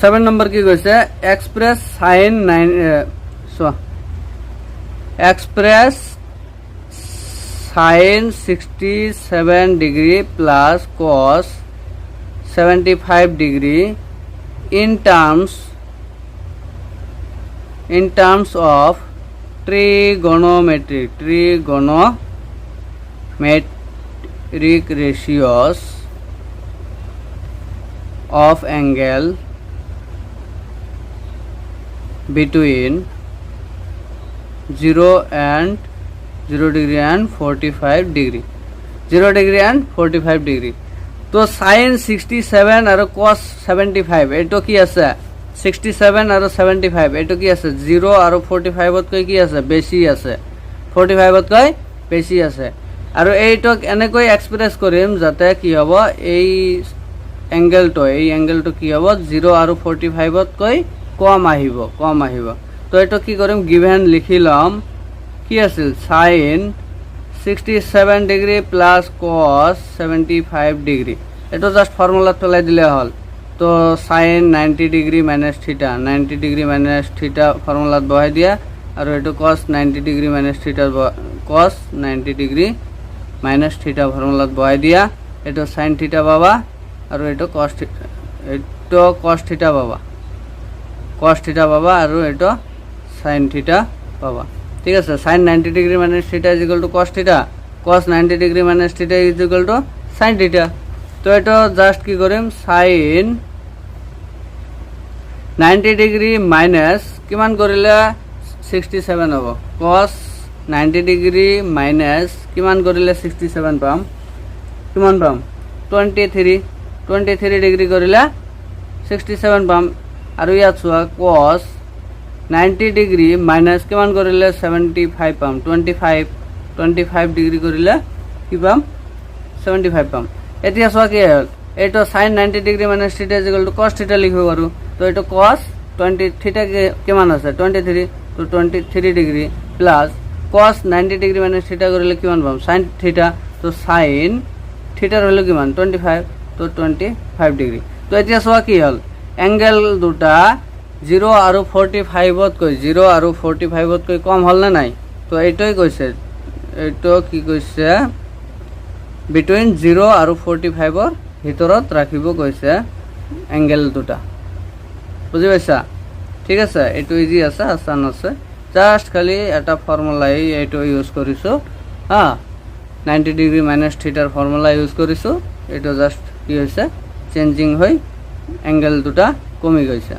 7 number কি কৈছে express sign 9 express sin 67 degree plus cos 75 degree in terms of trigonometric ratios of angle between 0 degree and 45 degree 0 degree and 45 degree तो sin 67 और cos 75 एटो की আছে 67 और 75 एटो की আছে 0 और 45 ত কৈ কি আছে বেশি আছে 45 ত কৈ বেশি আছে আৰু এইটক এনেকৈ এক্সপ্ৰেস কৰিম যাতে কি হ'ব এই এঙ্গেলটো কি হ'ব 0 আৰু 45 ত কৈ কম আহিব তো এটা কি কৰিম গিভেন লিখি লম কি আছিল sin 67 degree plus cos 75 degree এটা জাস্ট ফৰ্মুলাত পেলাই দিলে হল তো sin 90 ডিগ্ৰী মাইনাস থিটা 90 ডিগ্ৰী মাইনাস থিটা ফৰ্মুলাত বহাই দিয়া আৰু এটো cos 90 ডিগ্ৰী মাইনাস থিটা cos 90 ডিগ্ৰী মাইনাস থিটা ফৰ্মুলাত বহাই দিয়া এটো sin থিটা পাবা আৰু এটো cos থিটা পাবা আৰু এটো sin থিটা পাবা ঠিক আছে sin 90 ডিগ্রি মাইনাস থিটা ইজ ইকুয়াল টু cos থিটা cos 90 ডিগ্রি মাইনাস থিটা ইজ ইকুয়াল টু sin থিটা তো এটা জাস্ট কি করিম sin 90 ডিগ্রি মাইনাস কিমান কৰিলে 67 হ'ব cos 90 ডিগ্ৰি মাইনাস কিমান কৰিলে 67 পাম কিমান পাম 23 ডিগ্ৰি কৰিলে 67 পাম আৰু ইয়াত চোৱা cos 90 ডিগ্ৰী মাইনাস কিমান কৰিলে 75 পাম 25 ডিগ্ৰী কৰিলে কি পাম 75 পাম এতিয়া চোৱা কি হ'ল এটো sin 90 ডিগ্ৰী মাইনাস থিটা ইজ ইকুয়াল টু cos থিটা লিখিব পাৰো তো এটো cos 20 থিটা কিমান আছে 23 তো 23 degree plus cos 90 degree minus থিটা কৰিলে কিমান পাম sin থিটা তো sin থিটাৰ হলো কিমান 25 তো 25 ডিগ্ৰী তো এতিয়া চোৱা কি হ'ল এঙ্গেল দুটা 0 আৰু 45 ত কৈ 0 আৰু 45 ত কৈ কম হল না নাই তো এইটোই কৈছে এইটো কি কৈছে বিটুইন 0 আৰু 45 ৰ ভিতৰত ৰাখিব কৈছে এঙ্গেল দুটা বুজি পাইছা ঠিক আছে এইটো ইজি আছে আসান আছে জাস্ট খালি এটা ফর্মুলা এইটো ইউজ কৰিছো 90 ডিগ্ৰী মাইনাস থিটাৰ ফৰ্মুলা ইউজ কৰিছো এইটো জাস্ট কি হৈছে চেঞ্জিং হৈ এঙ্গেল দুটা কমি গৈছে